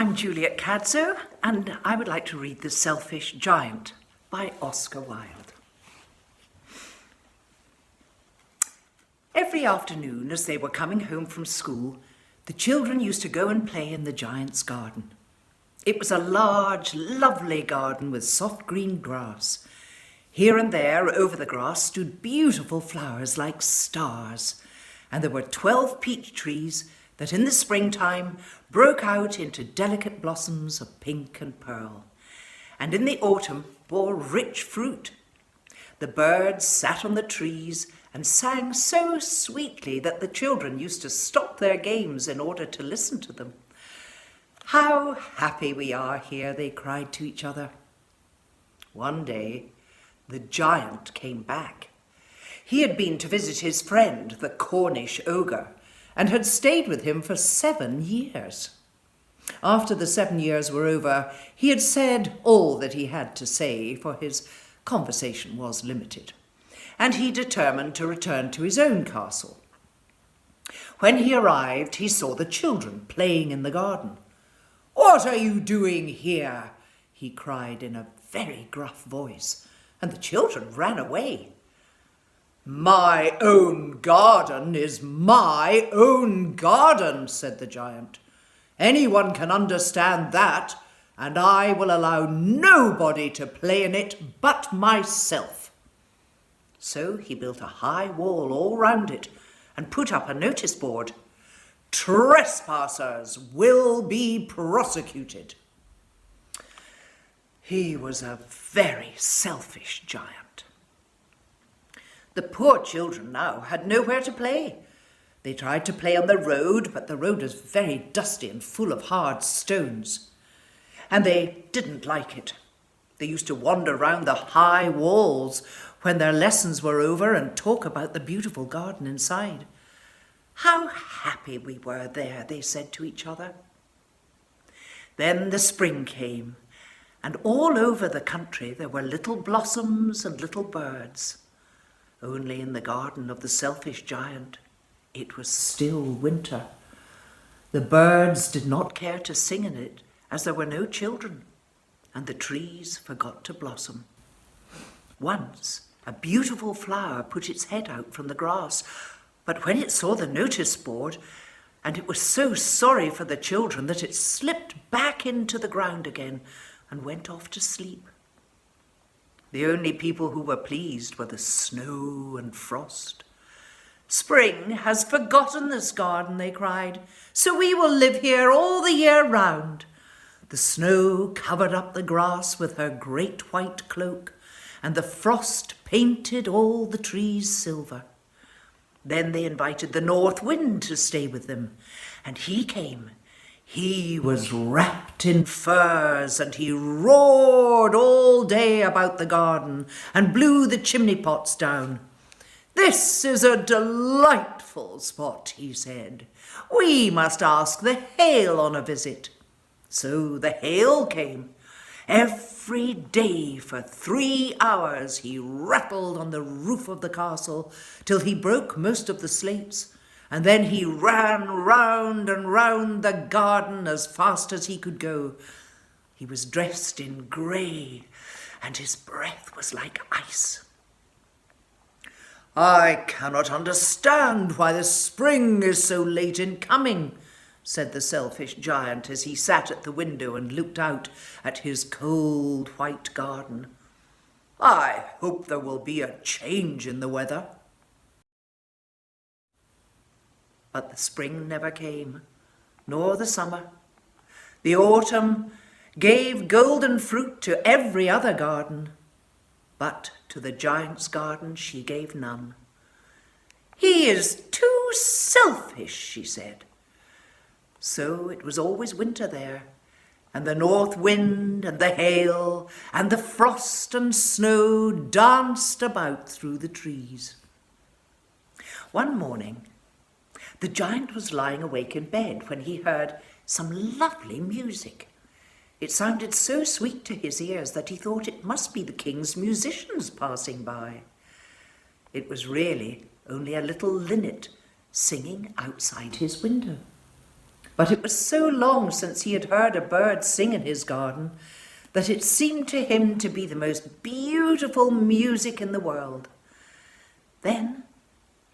I'm Juliet Cadzow, and I would like to read The Selfish Giant by Oscar Wilde. Every afternoon, as they were coming home from school, the children used to go and play in the giant's garden. It was a large, lovely garden with soft green grass. Here and there, over the grass, stood beautiful flowers like stars, and there were 12 peach trees that in the springtime broke out into delicate blossoms of pink and pearl, and in the autumn bore rich fruit. The birds sat on the trees and sang so sweetly that the children used to stop their games in order to listen to them. "How happy we are here," they cried to each other. One day, the giant came back. He had been to visit his friend, the Cornish ogre, and had stayed with him for 7 years. After the 7 years were over, he had said all that he had to say, for his conversation was limited, and he determined to return to his own castle. When he arrived, he saw the children playing in the garden. "What are you doing here?" he cried in a very gruff voice, and the children ran away. "My own garden is my own garden," said the giant. "Anyone can understand that, and I will allow nobody to play in it but myself." So he built a high wall all round it and put up a notice board. "Trespassers will be prosecuted." He was a very selfish giant. The poor children now had nowhere to play. They tried to play on the road, but the road was very dusty and full of hard stones. And they didn't like it. They used to wander round the high walls when their lessons were over and talk about the beautiful garden inside. "How happy we were there," they said to each other. Then the spring came, and all over the country there were little blossoms and little birds. Only in the garden of the selfish giant, it was still winter. The birds did not care to sing in it, as there were no children, and the trees forgot to blossom. Once, a beautiful flower put its head out from the grass, but when it saw the notice board, and it was so sorry for the children that it slipped back into the ground again and went off to sleep. The only people who were pleased were the snow and frost. "Spring has forgotten this garden," they cried, "so we will live here all the year round." The snow covered up the grass with her great white cloak, and the frost painted all the trees silver. Then they invited the north wind to stay with them, and he came. He was wrapped in furs, and he roared all day about the garden and blew the chimney pots down. "This is a delightful spot," he said. "We must ask the hail on a visit." So the hail came. Every day for 3 hours he rattled on the roof of the castle till he broke most of the slates, and then he ran round and round the garden as fast as he could go. He was dressed in grey, and his breath was like ice. "I cannot understand why the spring is so late in coming," said the selfish giant as he sat at the window and looked out at his cold white garden. "I hope there will be a change in the weather." But the spring never came, nor the summer. The autumn gave golden fruit to every other garden, but to the giant's garden she gave none. "He is too selfish," she said. So it was always winter there, and the north wind and the hail and the frost and snow danced about through the trees. One morning, the giant was lying awake in bed when he heard some lovely music. It sounded so sweet to his ears that he thought it must be the king's musicians passing by. It was really only a little linnet singing outside his window. But it was so long since he had heard a bird sing in his garden that it seemed to him to be the most beautiful music in the world. Then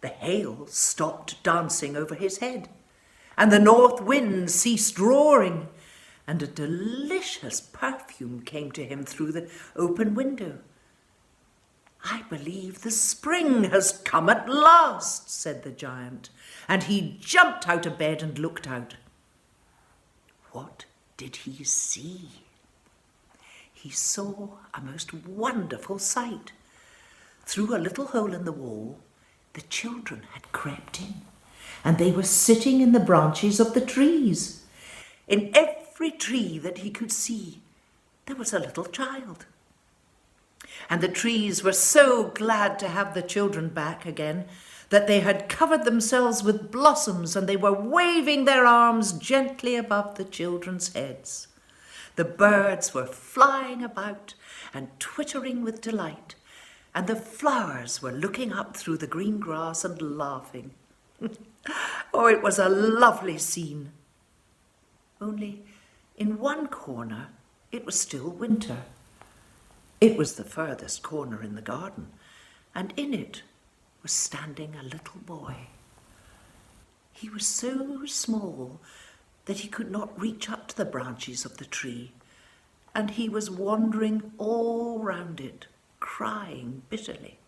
the hail stopped dancing over his head, and the north wind ceased roaring, and a delicious perfume came to him through the open window. "I believe the spring has come at last," said the giant, and he jumped out of bed and looked out. What did he see? He saw a most wonderful sight. Through a little hole in the wall, the children had crept in, and they were sitting in the branches of the trees. In every tree that he could see, there was a little child. And the trees were so glad to have the children back again that they had covered themselves with blossoms, and they were waving their arms gently above the children's heads. The birds were flying about and twittering with delight, and the flowers were looking up through the green grass and laughing. Oh, it was a lovely scene. Only in one corner it was still winter. It was the furthest corner in the garden, and in it was standing a little boy. He was so small that he could not reach up to the branches of the tree, and he was wandering all round it, crying bitterly.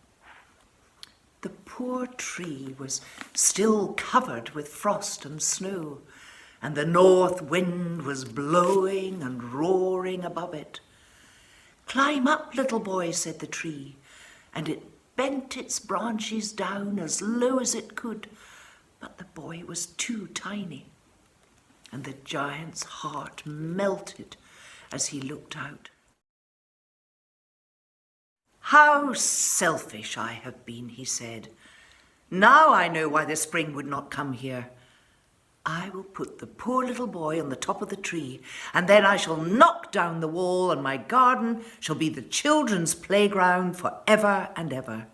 The poor tree was still covered with frost and snow, and the north wind was blowing and roaring above it. "Climb up, little boy," said the tree, and it bent its branches down as low as it could, but the boy was too tiny, and the giant's heart melted as he looked out. "How selfish I have been," he said. "Now I know why the spring would not come here. I will put the poor little boy on the top of the tree, and then I shall knock down the wall, and my garden shall be the children's playground for ever and ever."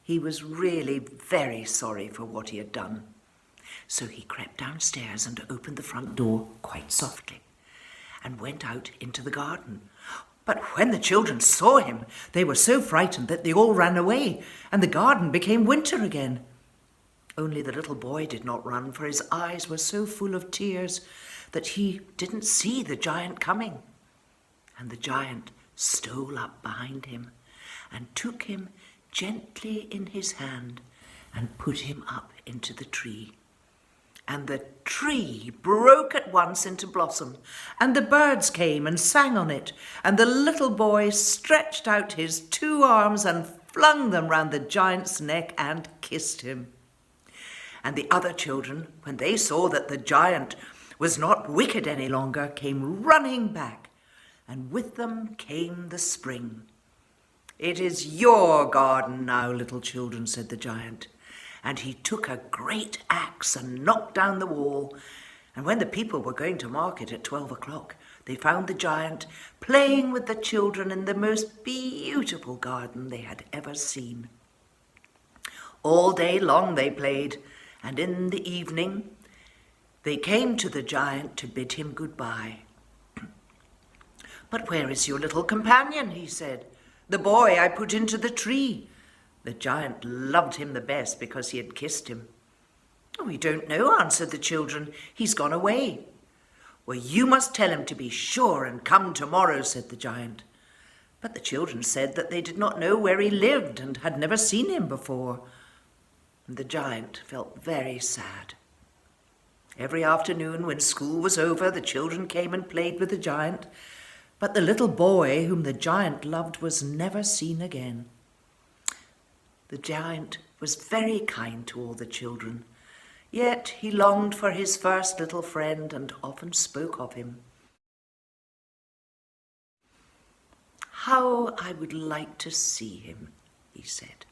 He was really very sorry for what he had done. So he crept downstairs and opened the front door quite softly and went out into the garden. But when the children saw him, they were so frightened that they all ran away, and the garden became winter again. Only the little boy did not run, for his eyes were so full of tears that he didn't see the giant coming. And the giant stole up behind him and took him gently in his hand and put him up into the tree. And the tree broke at once into blossom, and the birds came and sang on it, and the little boy stretched out his 2 arms and flung them round the giant's neck and kissed him. And the other children, when they saw that the giant was not wicked any longer, came running back, and with them came the spring. "It is your garden now, little children," said the giant. And he took a great axe and knocked down the wall. And when the people were going to market at 12 o'clock, they found the giant playing with the children in the most beautiful garden they had ever seen. All day long they played, and in the evening they came to the giant to bid him goodbye. "But where is your little companion?" he said. "The boy I put into the tree." The giant loved him the best because he had kissed him. "We don't know," answered the children. "He's gone away." "Well, you must tell him to be sure and come tomorrow," said the giant. But the children said that they did not know where he lived and had never seen him before. And the giant felt very sad. Every afternoon when school was over, the children came and played with the giant, but the little boy whom the giant loved was never seen again. The giant was very kind to all the children, yet he longed for his first little friend and often spoke of him. "How I would like to see him," he said.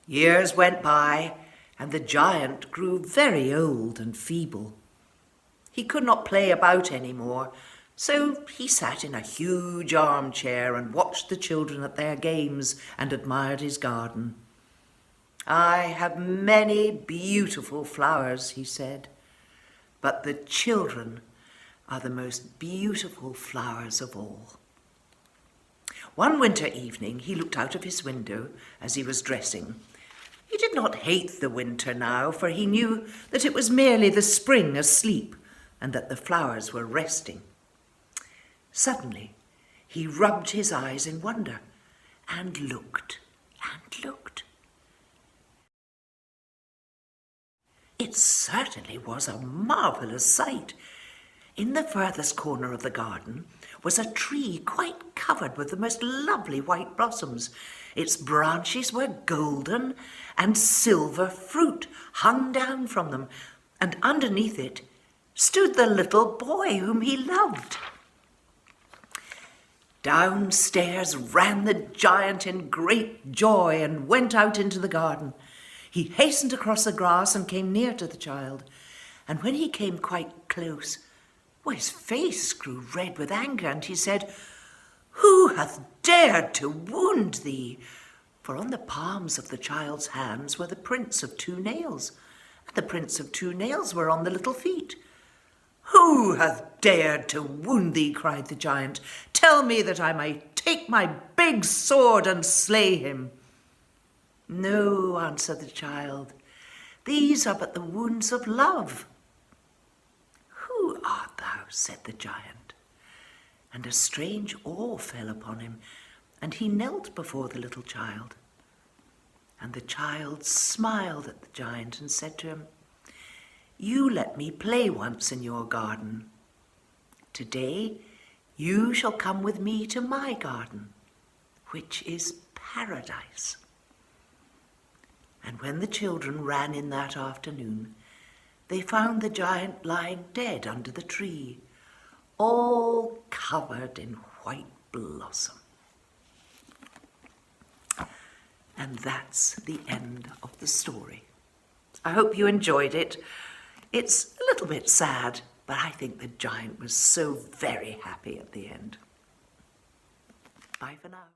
Years went by, and the giant grew very old and feeble. He could not play about any more, so he sat in a huge armchair and watched the children at their games and admired his garden. "I have many beautiful flowers," he said, but the children are the most beautiful flowers of all. One winter evening he looked out of his window as he was dressing. He did not hate the winter now, for he knew that it was merely the spring asleep and that the flowers were resting. Suddenly he rubbed his eyes in wonder and looked and looked. It certainly was a marvellous sight. In the furthest corner of the garden was a tree quite covered with the most lovely white blossoms. Its branches were golden, and silver fruit hung down from them, and underneath it stood the little boy whom he loved. Downstairs ran the giant in great joy and went out into the garden. He hastened across the grass and came near to the child, and when he came quite close, his face grew red with anger, and he said, "Who hath dared to wound thee?" For on the palms of the child's hands were the prints of 2 nails, and the prints of 2 nails were on the little feet. "Who hath dared to wound thee?" cried the giant. "Tell me that I may take my big sword and slay him." "No," answered the child, "these are but the wounds of love." "Who art thou?" said the giant, and a strange awe fell upon him, and he knelt before the little child. And the child smiled at the giant and said to him, "You let me play once in your garden. Today you shall come with me to my garden, which is paradise." And when the children ran in that afternoon, they found the giant lying dead under the tree, all covered in white blossom. And that's the end of the story. I hope you enjoyed it. It's a little bit sad, but I think the giant was so very happy at the end. Bye for now.